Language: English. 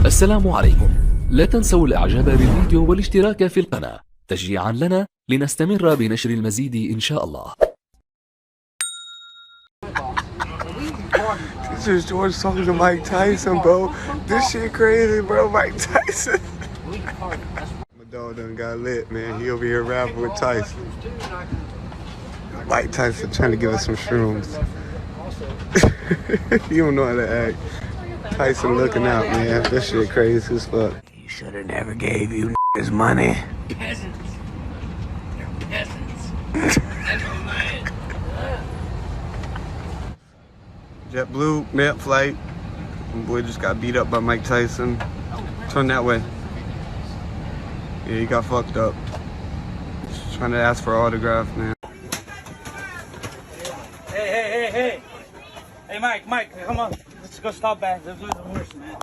السلام عليكم. لا تنسوا الاعجاب بالفيديو والاشتراك في القناة تشجيعا لنا لنستمر بنشر المزيد ان شاء الله. This is George talking to Mike Tyson, bro. This shit crazy, bro. Mike Tyson. My dog done got lit, man. He over here rapping with Tyson. Mike Tyson trying to give us some shrooms. You don't know how to act. Tyson looking out, man. This shit crazy as fuck. He should have never gave you his money. Peasants. They're peasants. That's what mine. JetBlue, mid flight. My boy just got beat up by Mike Tyson. Turn that way. Yeah, he got fucked up. Just trying to ask for an autograph, man. Hey, Mike, come on. Let's go stop back. Let's do the horse, man.